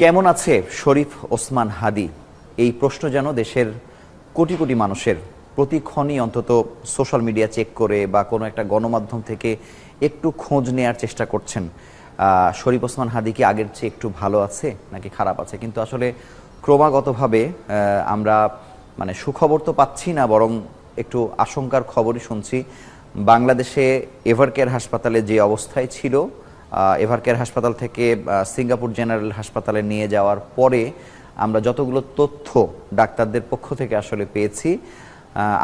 কেমন আছে শরীফ ওসমান হাদি? এই প্রশ্ন যেন দেশের কোটি কোটি মানুষের প্রতিক্ষণই অন্তত সোশ্যাল মিডিয়া চেক করে বা কোনো একটা গণমাধ্যম থেকে একটু খোঁজ নেয়ার চেষ্টা করছেন। শরীফ ওসমান হাদি কি আগের চেয়ে একটু ভালো আছে নাকি খারাপ আছে? কিন্তু আসলে ক্রমাগতভাবে আমরা সুখবর তো পাচ্ছি না, বরং একটু আশঙ্কার খবরই শুনছি। বাংলাদেশে এভারকেয়ার হাসপাতালে যে অবস্থায় ছিল, এভারকেয়ার হাসপাতাল থেকে সিঙ্গাপুর জেনারেল হাসপাতালে নিয়ে যাওয়ার পরে আমরা যতগুলো তথ্য ডাক্তারদের পক্ষ থেকে আসলে পেয়েছি,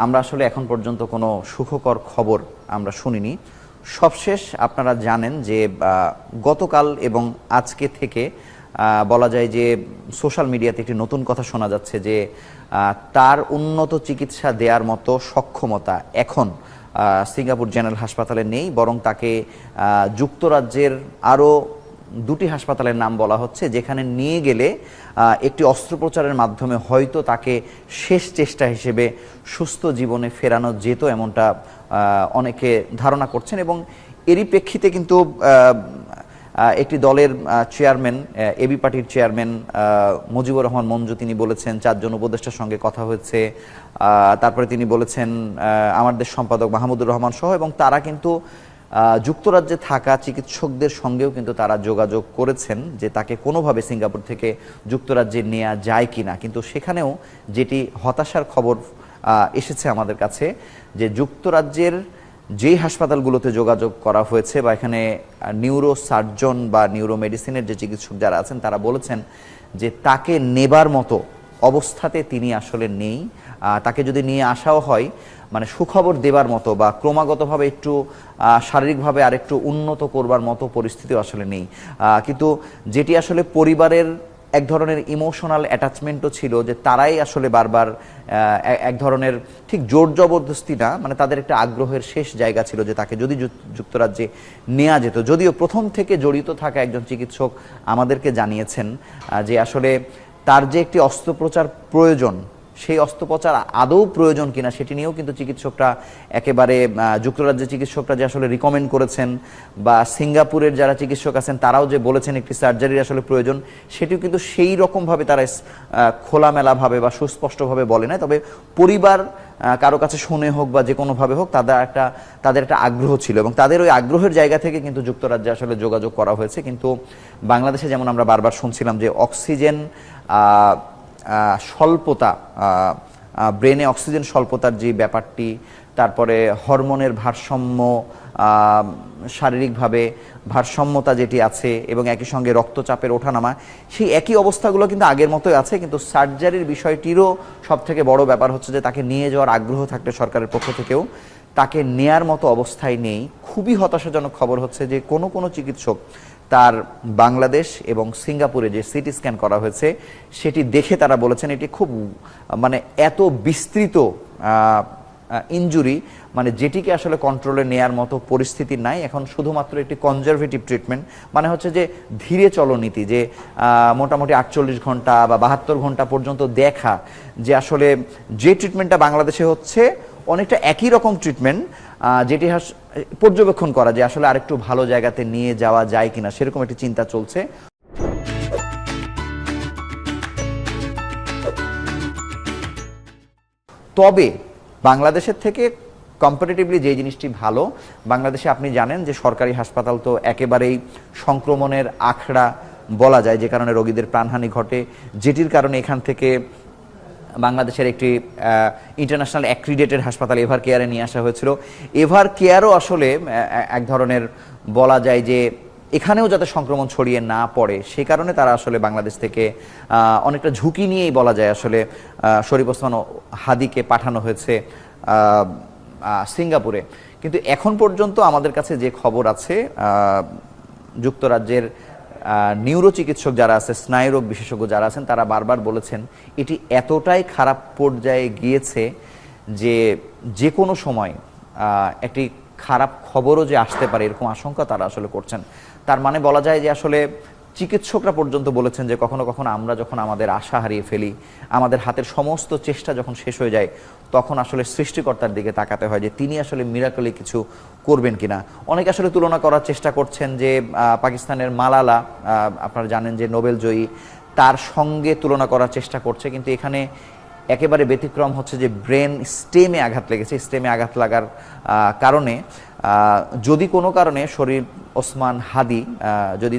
আমরা আসলে এখন পর্যন্ত কোনো সুখকর খবর আমরা শুনিনি। সবশেষ আপনারা জানেন যে গতকাল এবং আজকে থেকে বলা যায় যে সোশ্যাল মিডিয়াতে একটি নতুন কথা শোনা যাচ্ছে যে তার উন্নত চিকিৎসা দেওয়ার মতো সক্ষমতা এখন সিঙ্গাপুর জেনারেল হাসপাতালে নেই, বরং তাকে যুক্তরাজ্যের আরও দুটি হাসপাতালের নাম বলা হচ্ছে, যেখানে নিয়ে গেলে একটি অস্ত্রোপচারের মাধ্যমে হয়তো তাকে শেষ চেষ্টা হিসেবে সুস্থ জীবনে ফেরানো যেত, এমনটা অনেকে ধারণা করছেন। এবং এরই প্রেক্ষিতে কিন্তু একটি দলের চেয়ারম্যান, এবি পার্টির চেয়ারম্যান মুজিবুর রহমান মঞ্জু, তিনি বলেছেন 4 জন উপদেষ্টার সঙ্গে কথা হয়েছে। তারপরে তিনি বলেছেন আমার দেশ সম্পাদক মাহমুদুর রহমান সহ, এবং তারা কিন্তু যুক্তরাজ্যে থাকা চিকিৎসকদের সঙ্গেও কিন্তু তারা যোগাযোগ করেছেন যে তাকে কোনোভাবে সিঙ্গাপুর থেকে যুক্তরাজ্যে নেওয়া যায় কি না। কিন্তু সেখানেও যেটি হতাশার খবর এসেছে আমাদের কাছে, যে যুক্তরাজ্যের যেই হাসপাতালগুলোতে যোগাযোগ করা হয়েছে বা এখানে নিউরো সার্জন বা নিউরো মেডিসিনের যে চিকিৎসক যারা আছেন, তারা বলেছেন যে তাকে নেবার মতো অবস্থাতে তিনি আসলে নেই। তাকে যদি নিয়ে আসাও হয়, সুখবর দেবার মতো বা ক্রমাগতভাবে একটু শারীরিকভাবে আরেকটু উন্নত করবার মতো পরিস্থিতিও আসলে নেই। কিন্তু যেটি আসলে পরিবারের এক ধরনের ইমোশনাল অ্যাটাচমেন্টও ছিল, যে তারাই আসলে বারবার এক ধরনের ঠিক জোর জবরদস্তি না, তাদের একটা আগ্রহের শেষ জায়গা ছিল যে তাকে যদি যুক্তরাজ্যে নেওয়া যেত। যদিও প্রথম থেকে জড়িত থাকা একজন চিকিৎসক আমাদেরকে জানিয়েছেন যে আসলে তার যে একটি অস্ত্রোপচার প্রয়োজন, সেই অস্ত্রোপচার আদৌ প্রয়োজন কিনা সেটি নিয়েও কিন্তু চিকিৎসকরা একেবারে যুক্তরাজ্যের চিকিৎসকরা যে আসলে রিকমেন্ড করেছেন, বা সিঙ্গাপুরের যারা চিকিৎসক আছেন তারাও যে বলেছেন একটি সার্জারির আসলে প্রয়োজন, সেটিও কিন্তু সেই রকমভাবে তারা খোলামেলাভাবে বা সুস্পষ্টভাবে বলে না। তবে পরিবার কারো কাছে শুনে হোক বা যে কোনোভাবে হোক, তাদের একটা আগ্রহ ছিল, এবং তাদের ওই আগ্রহের জায়গা থেকে কিন্তু যুক্তরাজ্যে আসলে যোগাযোগ করা হয়েছে। কিন্তু বাংলাদেশে যেমন আমরা বারবার শুনছিলাম যে অক্সিজেন স্বল্পতা, ব্রেনে অক্সিজেন স্বল্পতার যে ব্যাপারটি, তারপরে হরমোনের ভারসাম্য, শারীরিকভাবে ভারসাম্যতা যেটি আছে, এবং একই সঙ্গে রক্তচাপের ওঠানামা, সেই একই অবস্থাগুলো কিন্তু আগের মতোই আছে। কিন্তু সার্জারির বিষয়টিরও সবথেকে বড় ব্যাপার হচ্ছে যে তাকে নিয়ে যাওয়ার আগ্রহ থাকলে সরকারের পক্ষ থেকেও তাকে নেয়ার মতো অবস্থায় নেই। খুবই হতাশাজনক খবর হচ্ছে যে কোনো চিকিৎসক তার বাংলাদেশ এবং সিঙ্গাপুরে যে সিটি স্ক্যান করা হয়েছে সেটি দেখে তারা বলেছেন এটি খুব এত বিস্তৃত ইনজুরি, যেটিকে আসলে কন্ট্রোলে নেয়ার মতো পরিস্থিতি নাই। এখন শুধুমাত্র একটি কনজারভেটিভ ট্রিটমেন্ট, হচ্ছে যে ধীরে চলো নীতি, যে মোটামুটি 48 ঘন্টা বা 72 ঘন্টা পর্যন্ত দেখা, যে আসলে যে ট্রিটমেন্টটা বাংলাদেশে হচ্ছে অনেকটা একই রকম ট্রিটমেন্ট, যেটি পর্যবেক্ষণ করা যে আসলে আরেকটু ভালো জায়গাতে নিয়ে যাওয়া যায় কিনা, সেরকম একটি চিন্তা চলছে। তবে বাংলাদেশের থেকে কম্পারেটিভলি যে জিনিসটি ভালো, বাংলাদেশে আপনি জানেন যে সরকারি হাসপাতাল তো একেবারেই সংক্রমণের আখড়া বলা যায়, যে কারণে রোগীদের প্রাণহানি ঘটে, যেটির কারণে এখান থেকে বাংলাদেশের একটি ইন্টারন্যাশনাল অ্যাক্রিডেটেড হাসপাতাল এভার কেয়ারে নিয়ে আসা হয়েছিল। এভার কেয়ারও আসলে এক ধরনের বলা যায় যে এখানেও যাতে সংক্রমণ ছড়িয়ে না পড়ে, সে কারণে তারা আসলে বাংলাদেশ থেকে অনেকটা ঝুঁকি নিয়েই বলা যায় আসলে শরীফ ওসমান হাদিকে পাঠানো হয়েছে সিঙ্গাপুরে। কিন্তু এখন পর্যন্ত আমাদের কাছে যে খবর আছে, যুক্তরাজ্যের নিউরো চিকিৎসক যারা আছে, স্নায়ুরোগ বিশেষজ্ঞ যারা আছেন, তারা বারবার বলেছেন এটি এতটাই খারাপ পর্যায়ে গিয়েছে যে কোনো সময় একটি খারাপ খবরও যে আসতে পারে, এরকম আশঙ্কা তারা আসলে করছেন। তার বলা যায় যে আসলে চিকিৎসকরা পর্যন্ত বলেছেন যে কখনো কখনো আমরা যখন আমাদের আশা হারিয়ে ফেলি, আমাদের হাতের সমস্ত চেষ্টা যখন শেষ হয়ে যায়, তখন আসলে সৃষ্টিকর্তার দিকে তাকাতে হয় যে তিনি আসলে মিরাকলি কিছু করবেন কিনা। অনেকে আসলে তুলনা করার চেষ্টা করছেন যে পাকিস্তানের মালালা, আপনারা জানেন যে নোবেল জয়ী, তার সঙ্গে তুলনা করার চেষ্টা করছে, কিন্তু এখানে একেবারে ব্যতিক্রম হচ্ছে যে ব্রেন স্টেমে আঘাত লেগেছে। স্টেমে আঘাত লাগার কারণে যদি কোনো কারণে শরীফ ওসমান হাদি যদি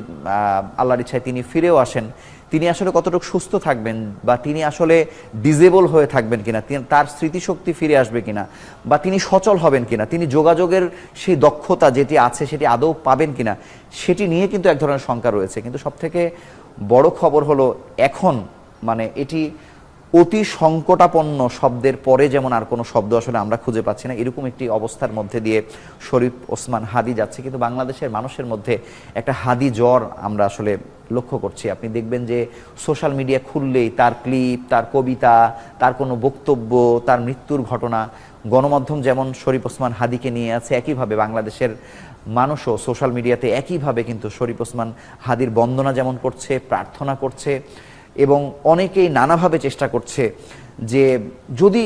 আল্লাহর ইচ্ছায় তিনি ফিরেও আসেন, তিনি আসলে কতটুকু সুস্থ থাকবেন বা তিনি আসলে ডিজেবল হয়ে থাকবেন কিনা, তার স্মৃতিশক্তি ফিরে আসবে কিনা, বা তিনি সচল হবেন কিনা, তিনি যোগাযোগের সেই দক্ষতা যেটি আছে সেটি আদৌ পাবেন কিনা, সেটি নিয়ে কিন্তু এক ধরনের শঙ্কা রয়েছে। কিন্তু সবথেকে বড় খবর হলো এখন মানে এটি অতি সংকটাপন্ন শব্দের পরে যেমন আর কোনো শব্দ আসলে আমরা খুঁজে পাচ্ছি না, এরকম একটি অবস্থার মধ্যে দিয়ে শরীফ ওসমান হাদি যাচ্ছে। কিন্তু বাংলাদেশের মানুষের মধ্যে একটা হাদি জ্বর আমরা আসলে লক্ষ্য করছি। আপনি দেখবেন যে সোশ্যাল মিডিয়া খুললেই তার ক্লিপ, তার কবিতা, তার কোনো বক্তব্য, তার মৃত্যুর ঘটনা, গণমাধ্যম যেমন শরীফ ওসমান হাদিকে নিয়ে আছে, একইভাবে বাংলাদেশের মানুষও সোশ্যাল মিডিয়াতে একইভাবে কিন্তু শরীফ ওসমান হাদির বন্দনা যেমন করছে, প্রার্থনা করছে, এবং অনেকেই নানাভাবে চেষ্টা করছে যে যদি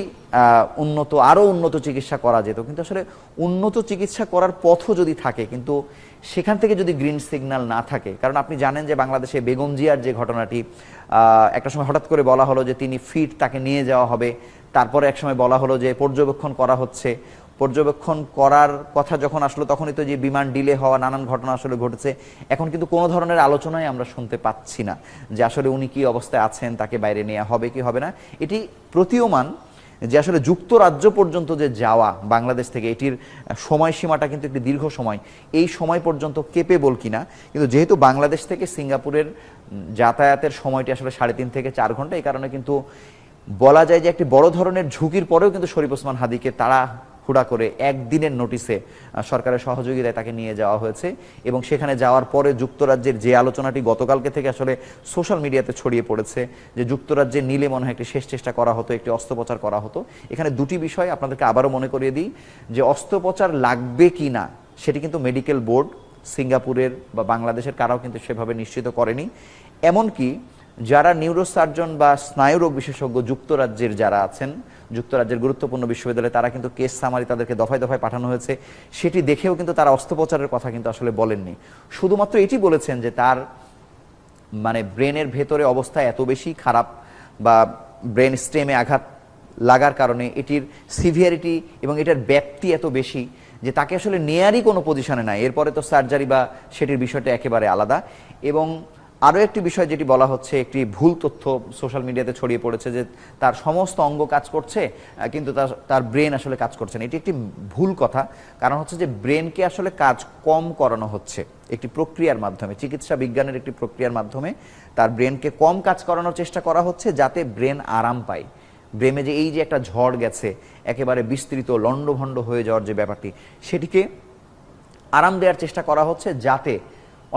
আরও উন্নত চিকিৎসা করা যেত। কিন্তু আসলে উন্নত চিকিৎসা করার পথও যদি থাকে, কিন্তু সেখান থেকে যদি গ্রিন সিগন্যাল না থাকে, কারণ আপনি জানেন যে বাংলাদেশে বেগম জিয়ার যে ঘটনাটি একটা সময় হঠাৎ করে বলা হলো যে তিনি ফিট, তাকে নিয়ে যাওয়া হবে, তারপরে একসময় বলা হলো যে পর্যবেক্ষণ করা হচ্ছে। পর্যবেক্ষণ করার কথা যখন আসলো তখনই তো যে বিমান ডিলে হওয়া নানান ঘটনা আসলে ঘটেছে। এখন কিন্তু কোনো ধরনের আলোচনাই আমরা শুনতে পাচ্ছি না যে আসলে উনি কি অবস্থায় আছেন, তাকে বাইরে নেওয়া হবে কি হবে না। এটি প্রতীয়মান যে আসলে যুক্তরাজ্য পর্যন্ত যে যাওয়া বাংলাদেশ থেকে, এটির সময়সীমাটা কিন্তু একটি দীর্ঘ সময়, এই সময় পর্যন্ত কেপেবল কিনা। কিন্তু যেহেতু বাংলাদেশ থেকে সিঙ্গাপুরের যাতায়াতের সময়টি আসলে 3.5 থেকে 4 ঘন্টা, এই কারণে কিন্তু বলা যায় যে একটি বড় ধরনের ঝুঁকির পরেও কিন্তু শরীফ ওসমান হাদিকে তারা হুড়া করে একদিনের নোটিসে সরকারের সহযোগিতায় তাকে নিয়ে যাওয়া হয়েছে। এবং সেখানে যাওয়ার পরে যুক্তরাজ্যের যে আলোচনাটি গতকালকে থেকে আসলে সোশ্যাল মিডিয়াতে ছড়িয়ে পড়েছে যে যুক্তরাজ্যে নিলে মনে হয় একটি শেষ চেষ্টা করা হতো, একটি অস্ত্রোপচার করা হতো। এখানে দুটি বিষয় আপনাদেরকে আবারও মনে করিয়ে দিই যে অস্ত্রোপচার লাগবে কি না সেটি কিন্তু মেডিকেল বোর্ড সিঙ্গাপুরের বা বাংলাদেশের কারাও কিন্তু সেভাবে নিশ্চিত করেনি। এমনকি যারা নিউরোসার্জন বা স্নায়ুরোগ বিশেষজ্ঞ যুক্তরাজ্যের যারা আছেন, যুক্তরাজ্যের গুরুত্বপূর্ণ বিশ্ববিদ্যালয়ে, তারা কিন্তু কেস সামারি তাদেরকে দফায় দফায় পাঠানো হয়েছে, সেটি দেখেও কিন্তু তারা অস্ত্রোপচারের কথা কিন্তু আসলে বলেননি। শুধুমাত্র এটি বলেছেন যে তার মানে ব্রেনের ভেতরে অবস্থা এত বেশি খারাপ বা ব্রেন স্টেমে আঘাত লাগার কারণে এটির সিভিয়ারিটি এবং এটার ব্যাপ্তি এত বেশি যে তাকে আসলে নেয়ারই কোনো পজিশনে নাই। এরপরে তো সার্জারি বা সেটির বিষয়টা একেবারে আলাদা। এবং আরও একটি বিষয় যেটি বলা হচ্ছে, একটি ভুল তথ্য সোশ্যাল মিডিয়াতে ছড়িয়ে পড়েছে যে তার সমস্ত অঙ্গ কাজ করছে কিন্তু তার ব্রেন আসলে কাজ করছে না। এটি একটি ভুল কথা। কারণ হচ্ছে যে ব্রেনকে আসলে কাজ কম করানো হচ্ছে একটি প্রক্রিয়ার মাধ্যমে, চিকিৎসা বিজ্ঞানের একটি প্রক্রিয়ার মাধ্যমে তার ব্রেনকে কম কাজ করানোর চেষ্টা করা হচ্ছে যাতে ব্রেন আরাম পায়। ব্রেনে যে এই যে একটা ঝড় গেছে, একেবারে বিস্তৃত লণ্ডভণ্ড হয়ে যাওয়ার যে ব্যাপারটি, সেটিকে আরাম দেওয়ার চেষ্টা করা হচ্ছে যাতে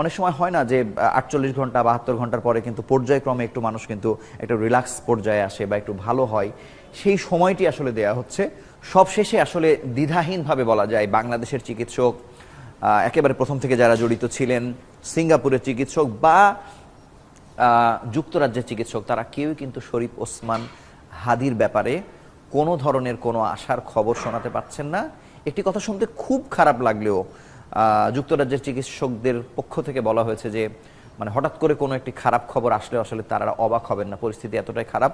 অনেক সময় হয় না যে 48 ঘন্টা 72 ঘন্টার পরে কিন্তু পর্যায়ক্রমে একটু মানুষ কিন্তু একটা রিল্যাক্স পর্যায়ে আসে বা একটু ভালো হয়, সেই সময়টি আসলে দেয়া হচ্ছে। সবশেষে আসলে দ্বিধাহীনভাবে বলা যায় বাংলাদেশের চিকিৎসক, একেবারে প্রথম থেকে যারা জড়িত ছিলেন, সিঙ্গাপুরের চিকিৎসক বা যুক্তরাজ্যের চিকিৎসক, তারা কেউই কিন্তু শরীফ ওসমান হাদির ব্যাপারে কোনো ধরনের কোনো আশার খবর শোনাতে পারছেন না। একটি কথা শুনতে খুব খারাপ লাগলেও যুক্তরাজ্যের চিকিৎসকদের পক্ষ থেকে বলা হয়েছে যে মানে হঠাৎ করে কোনো একটি খারাপ খবর আসলে আসলে তারা অবাক হবেন না, পরিস্থিতি এতটাই খারাপ।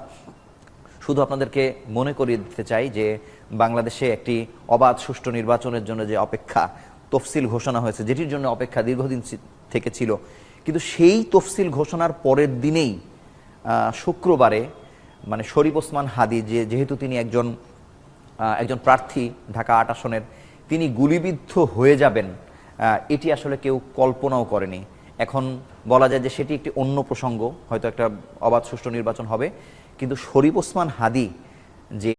শুধু আপনাদেরকে মনে করিয়ে দিতে চাই যে বাংলাদেশে একটি অবাধ সুষ্ঠু নির্বাচনের জন্য যে অপেক্ষা, তফসিল ঘোষণা হয়েছে, যেটির জন্য অপেক্ষা দীর্ঘদিন থেকে ছিল, কিন্তু সেই তফসিল ঘোষণার পরের দিনেই শুক্রবারে মানে শরীফ ওসমান হাদি যেহেতু তিনি একজন প্রার্থী ঢাকা 8 আসনের, তিনি গুলিবিদ্ধ হয়ে যাবেন এটি আসলে কেউ কল্পনাও করেনি। এখন বলা যায় যে সেটি একটি অন্য প্রসঙ্গ, হয়তো একটা অবাধ সুষ্ঠু নির্বাচন হবে, কিন্তু শরীফ ওসমান হাদি যে